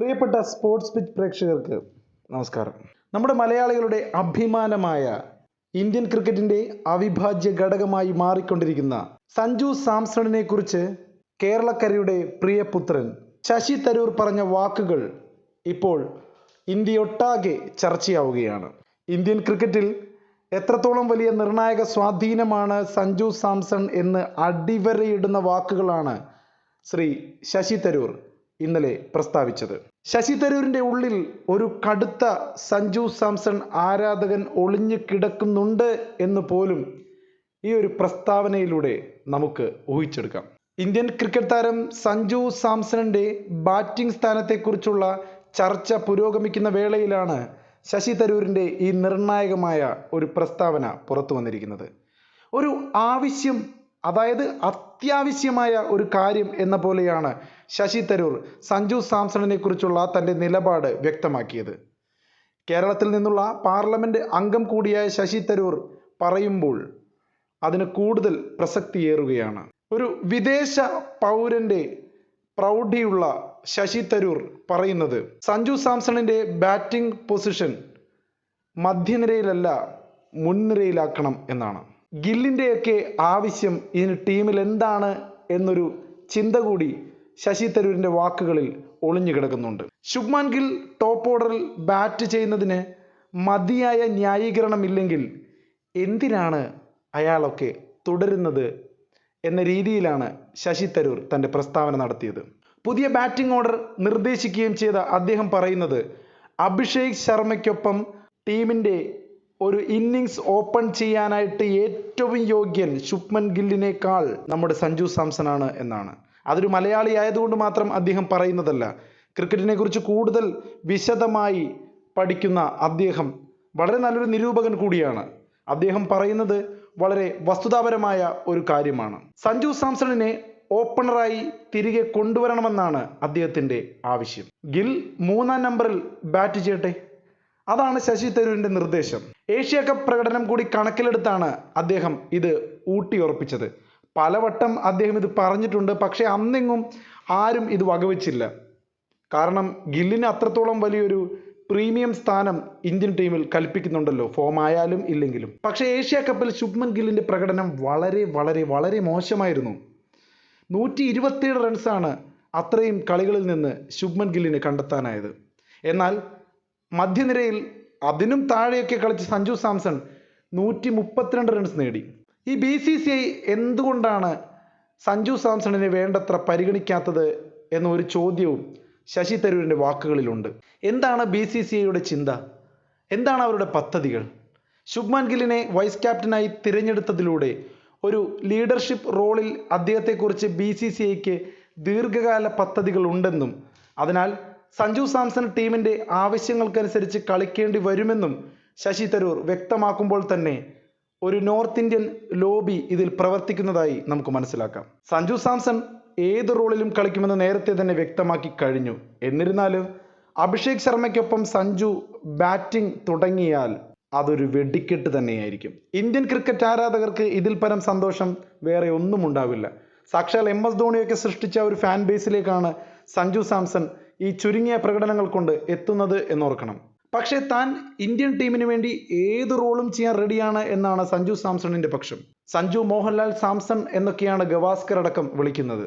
പ്രിയപ്പെട്ട sports pitch പ്രേക്ഷകർക്ക് നമസ്കാരം. നമ്മുടെ മലയാളികളുടെ അഭിമാനമായ ഇന്ത്യൻ ക്രിക്കറ്റിന്റെ അവിഭാജ്യ ഘടകമായി മാറിക്കൊണ്ടിരിക്കുന്ന സഞ്ജു സാംസണിനെ കുറിച്ച് കേരളക്കരയുടെ പ്രിയപുത്രൻ ശശി തരൂർ പറഞ്ഞ വാക്കുകൾ ഇപ്പോൾ ഇന്ത്യയൊട്ടാകെ ചർച്ചയാവുകയാണ്. ഇന്ത്യൻ ക്രിക്കറ്റിൽ എത്രത്തോളം വലിയ നിർണായക സ്വാധീനമാണ് സഞ്ജു സാംസൺ എന്ന് അടിവരയിടുന്ന വാക്കുകളാണ് ശ്രീ ശശി തരൂർ ഇന്നലെ പ്രസ്താവിച്ചത്. ശശി തരൂരിന്റെ ഉള്ളിൽ ഒരു കടുത്ത സഞ്ജു സാംസൺ ആരാധകൻ ഒളിഞ്ഞു കിടക്കുന്നുണ്ട് എന്ന് പോലും ഈ ഒരു പ്രസ്താവനയിലൂടെ നമുക്ക് ഊഹിച്ചെടുക്കാം. ഇന്ത്യൻ ക്രിക്കറ്റ് താരം സഞ്ജു സാംസണിന്റെ ബാറ്റിംഗ് സ്ഥാനത്തെക്കുറിച്ചുള്ള ചർച്ച പുരോഗമിക്കുന്ന വേളയിലാണ് ശശി തരൂരിന്റെ ഈ നിർണായകമായ ഒരു പ്രസ്താവന പുറത്തു വന്നിരിക്കുന്നത്. ഒരു ആവശ്യം, അതായത് അത്യാവശ്യമായ ഒരു കാര്യം എന്ന പോലെയാണ് ശശി തരൂർ സഞ്ജു സാംസണിനെ കുറിച്ചുള്ള തൻ്റെ നിലപാട് വ്യക്തമാക്കിയത്. കേരളത്തിൽ നിന്നുള്ള പാർലമെന്റ് അംഗം കൂടിയായ ശശി തരൂർ പറയുമ്പോൾ അതിന് കൂടുതൽ പ്രസക്തിയേറുകയാണ്. ഒരു വിദേശ പൗരന്റെ പ്രൗഢിയുള്ള ശശി തരൂർ പറയുന്നത് സഞ്ജു സാംസണിന്റെ ബാറ്റിംഗ് പൊസിഷൻ മധ്യനിരയിലല്ല മുൻനിരയിലാക്കണം എന്നാണ്. ഗില്ലിൻ്റെയൊക്കെ ആവശ്യം ഇതിന് ടീമിൽ എന്താണ് എന്നൊരു ചിന്ത കൂടി ശശി തരൂരിന്റെ വാക്കുകളിൽ ഒളിഞ്ഞു കിടക്കുന്നുണ്ട്. ശുഭ്മാൻ ഗിൽ ടോപ്പ് ഓർഡറിൽ ബാറ്റ് ചെയ്യുന്നതിന് മതിയായ ന്യായീകരണമില്ലെങ്കിൽ എന്തിനാണ് അയാളൊക്കെ തുടരുന്നത് എന്ന രീതിയിലാണ് ശശി തരൂർ തൻ്റെ പ്രസ്താവന നടത്തിയത്. പുതിയ ബാറ്റിംഗ് ഓർഡർ നിർദ്ദേശിക്കുകയും ചെയ്ത അദ്ദേഹം പറയുന്നത് അഭിഷേക് ശർമ്മയ്ക്കൊപ്പം ടീമിൻ്റെ ഒരു ഇന്നിങ്സ് ഓപ്പൺ ചെയ്യാനായിട്ട് ഏറ്റവും യോഗ്യൻ ശുഭ്മൻ ഗില്ലിനേക്കാൾ നമ്മുടെ സഞ്ജു സാംസൺ ആണ് എന്നാണ്. അതൊരു മലയാളി ആയതുകൊണ്ട് മാത്രം അദ്ദേഹം പറയുന്നതല്ല. ക്രിക്കറ്റിനെ കുറിച്ച് കൂടുതൽ വിശദമായി പഠിക്കുന്ന അദ്ദേഹം വളരെ നല്ലൊരു നിരൂപകൻ കൂടിയാണ്. അദ്ദേഹം പറയുന്നത് വളരെ വസ്തുതാപരമായ ഒരു കാര്യമാണ്. സഞ്ജു സാംസണിനെ ഓപ്പണറായി തിരികെ കൊണ്ടുവരണമെന്നാണ് അദ്ദേഹത്തിൻ്റെ ആവശ്യം. ഗിൽ 3-ാം നമ്പറിൽ ബാറ്റ് ചെയ്യട്ടെ, അതാണ് ശശി തരൂരിന്റെ നിർദ്ദേശം. ഏഷ്യ കപ്പ് പ്രകടനം കൂടി കണക്കിലെടുത്താണ് അദ്ദേഹം ഇത് ഊട്ടിയുറപ്പിച്ചത്. പലവട്ടം അദ്ദേഹം ഇത് പറഞ്ഞിട്ടുണ്ട്. പക്ഷേ അന്നെങ്ങും ആരും ഇത് വകവെച്ചില്ല. കാരണം ഗില്ലിന് അത്രത്തോളം വലിയൊരു പ്രീമിയം സ്ഥാനം ഇന്ത്യൻ ടീമിൽ കൽപ്പിക്കുന്നുണ്ടല്ലോ, ഫോം ആയാലും ഇല്ലെങ്കിലും. പക്ഷേ ഏഷ്യ കപ്പിൽ ശുഭ്മൻ ഗില്ലിന്റെ പ്രകടനം വളരെ വളരെ വളരെ മോശമായിരുന്നു. 127 റൺസാണ് അത്രയും കളികളിൽ നിന്ന് ശുഭ്മൻ ഗില്ലിന് കണ്ടെത്താനായത്. എന്നാൽ മധ്യനിരയിൽ അതിനും താഴെയൊക്കെ കളിച്ച സഞ്ജു സാംസൺ 132 റൺസ് നേടി. ഈ BCCI എന്തുകൊണ്ടാണ് സഞ്ജു സാംസണിനെ വേണ്ടത്ര പരിഗണിക്കാത്തത് എന്നൊരു ചോദ്യവും ശശി തരൂരിൻ്റെ വാക്കുകളിലുണ്ട്. എന്താണ് BCCIയുടെ ചിന്ത? എന്താണ് അവരുടെ പദ്ധതികൾ? ശുഭ്മാൻ ഗില്ലിനെ വൈസ് ക്യാപ്റ്റനായി തിരഞ്ഞെടുത്തതിലൂടെ ഒരു ലീഡർഷിപ്പ് റോളിൽ അദ്ദേഹത്തെക്കുറിച്ച് BCCIക്ക് ദീർഘകാല പദ്ധതികൾ ഉണ്ടെന്നും അതിനാൽ സഞ്ജു സാംസൺ ടീമിൻ്റെ ആവശ്യങ്ങൾക്കനുസരിച്ച് കളിക്കേണ്ടി വരുമെന്നും ശശി തരൂർ വ്യക്തമാക്കുമ്പോൾ തന്നെ ഒരു നോർത്ത് ഇന്ത്യൻ ലോബി ഇതിൽ പ്രവർത്തിക്കുന്നതായി നമുക്ക് മനസ്സിലാക്കാം. സഞ്ജു സാംസൺ ഏത് റോളിലും കളിക്കുമെന്ന് നേരത്തെ തന്നെ വ്യക്തമാക്കി കഴിഞ്ഞു. എന്നിരുന്നാലും അഭിഷേക് ശർമ്മയ്ക്കൊപ്പം സഞ്ജു ബാറ്റിംഗ് തുടങ്ങിയാൽ അതൊരു വെടിക്കെട്ട് തന്നെയായിരിക്കും. ഇന്ത്യൻ ക്രിക്കറ്റ് ആരാധകർക്ക് ഇതിൽ പരം സന്തോഷം വേറെ ഒന്നും ഉണ്ടാവില്ല. സാക്ഷാൽ MS ധോണിയൊക്കെ സൃഷ്ടിച്ച ഒരു ഫാൻ ബേസിലേക്കാണ് സഞ്ജു സാംസൺ ഈ ചുരുങ്ങിയ പ്രകടനങ്ങൾ കൊണ്ട് എത്തുന്നത് എന്നോർക്കണം. പക്ഷേ താൻ ഇന്ത്യൻ ടീമിന് വേണ്ടി ഏത് റോളും ചെയ്യാൻ റെഡിയാണ് എന്നാണ് സഞ്ജു സാംസണിന്റെ പക്ഷം. സഞ്ജു മോഹൻലാൽ സാംസൺ എന്നൊക്കെയാണ് ഗവാസ്കർ അടക്കം വിളിക്കുന്നത്.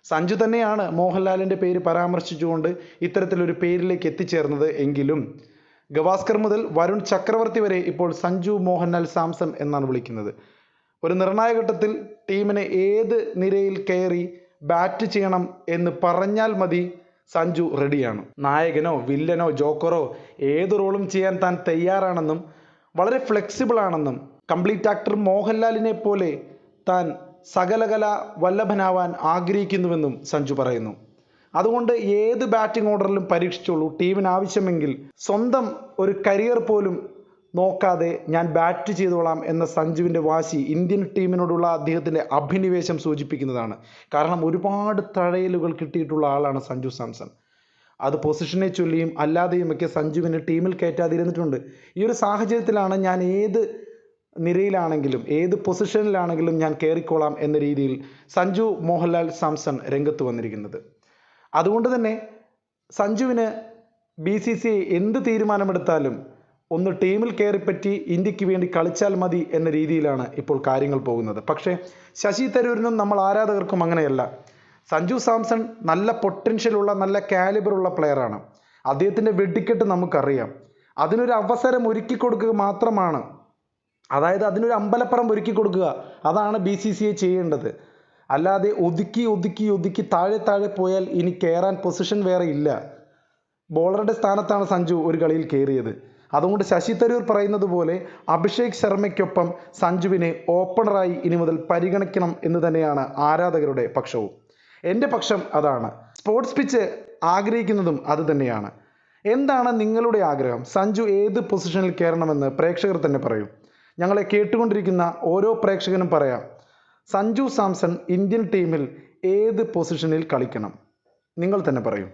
സഞ്ജു തന്നെയാണ് മോഹൻലാലിന്റെ പേര് പരാമർശിച്ചുകൊണ്ട് ഇത്തരത്തിലൊരു പേരിലേക്ക് എത്തിച്ചേർന്നത്. എങ്കിലും ഗവാസ്കർ മുതൽ വരുൺ ചക്രവർത്തി വരെ ഇപ്പോൾ സഞ്ജു മോഹൻലാൽ സാംസൺ എന്നാണ് വിളിക്കുന്നത്. ഒരു നിർണായക ഘട്ടത്തിൽ ടീമിനെ ഏത് നിരയിൽ കയറി ബാറ്റ് ചെയ്യണം എന്ന് പറഞ്ഞാൽ മതി, സഞ്ജു റെഡിയാണ്. നായകനോ വില്ലനോ ജോക്കറോ ഏത് റോളും ചെയ്യാൻ താൻ തയ്യാറാണെന്നും വളരെ ഫ്ലെക്സിബിൾ ആണെന്നും കംപ്ലീറ്റ് ആക്ടർ മോഹൻലാലിനെ പോലെ താൻ സകലകല വല്ലഭനാവാൻ ആഗ്രഹിക്കുന്നുവെന്നും സഞ്ജു പറയുന്നു. അതുകൊണ്ട് ഏത് ബാറ്റിംഗ് ഓർഡറിലും പരീക്ഷിച്ചോളൂ, ടീമിന് ആവശ്യമെങ്കിൽ സ്വന്തം ഒരു കരിയർ പോലും നോക്കാതെ ഞാൻ ബാറ്റ് ചെയ്തോളാം എന്ന സഞ്ജുവിൻ്റെ വാശി ഇന്ത്യൻ ടീമിനോടുള്ള അദ്ദേഹത്തിൻ്റെ അഭിനിവേശം സൂചിപ്പിക്കുന്നതാണ്. കാരണം ഒരുപാട് തഴയലുകൾ കിട്ടിയിട്ടുള്ള ആളാണ് സഞ്ജു സാംസൺ. അത് പൊസിഷനെ ചൊല്ലിയും അല്ലാതെയുമൊക്കെ സഞ്ജുവിനെ ടീമിൽ കയറ്റാതിരുന്നിട്ടുണ്ട്. ഈ ഒരു സാഹചര്യത്തിലാണ് ഞാൻ ഏത് നിരയിലാണെങ്കിലും ഏത് പൊസിഷനിലാണെങ്കിലും ഞാൻ കയറിക്കോളാം എന്ന രീതിയിൽ സഞ്ജു മോഹൻലാൽ സാംസൺ രംഗത്ത് വന്നിരിക്കുന്നത്. അതുകൊണ്ട് തന്നെ സഞ്ജുവിന് BCCI എന്ത് തീരുമാനമെടുത്താലും ഒന്ന് ടീമിൽ കയറിപ്പറ്റി ഇന്ത്യക്ക് വേണ്ടി കളിച്ചാൽ മതി എന്ന രീതിയിലാണ് ഇപ്പോൾ കാര്യങ്ങൾ പോകുന്നത്. പക്ഷേ ശശി തരൂരിനും നമ്മൾ ആരാധകർക്കും അങ്ങനെയല്ല. സഞ്ജു സാംസൺ നല്ല പൊട്ടൻഷ്യലുള്ള നല്ല കാലിബറുള്ള പ്ലെയറാണ്. അദ്ദേഹത്തിൻ്റെ വെടിക്കെട്ട് നമുക്കറിയാം. അതിനൊരു അവസരം ഒരുക്കി കൊടുക്കുക മാത്രമാണ്, അതായത് അതിനൊരു അമ്പലപ്പറമ്പ് ഒരുക്കി കൊടുക്കുക, അതാണ് BCCI ചെയ്യേണ്ടത്. അല്ലാതെ ഒതുക്കി താഴെ പോയാൽ ഇനി കയറാൻ പൊസിഷൻ വേറെ ഇല്ല. ബോളറുടെ സ്ഥാനത്താണ് സഞ്ജു ഒരു കളിയിൽ കയറിയത്. അതുകൊണ്ട് ശശി തരൂർ പറയുന്നത് പോലെ അഭിഷേക് ശർമ്മയ്ക്കൊപ്പം സഞ്ജുവിനെ ഓപ്പണറായി ഇനി മുതൽ പരിഗണിക്കണം എന്ന് തന്നെയാണ് ആരാധകരുടെ പക്ഷവും. എൻ്റെ പക്ഷം അതാണ്. സ്പോർട്സ് പിച്ച് ആഗ്രഹിക്കുന്നതും അത് തന്നെയാണ്. എന്താണ് നിങ്ങളുടെ ആഗ്രഹം? സഞ്ജു ഏത് പൊസിഷനിൽ കയറണമെന്ന് പ്രേക്ഷകർ തന്നെ പറയും. ഞങ്ങളെ കേട്ടുകൊണ്ടിരിക്കുന്ന ഓരോ പ്രേക്ഷകനും പറയാം, സഞ്ജു സാംസൺ ഇന്ത്യൻ ടീമിൽ ഏത് പൊസിഷനിൽ കളിക്കണം? നിങ്ങൾ തന്നെ പറയൂ.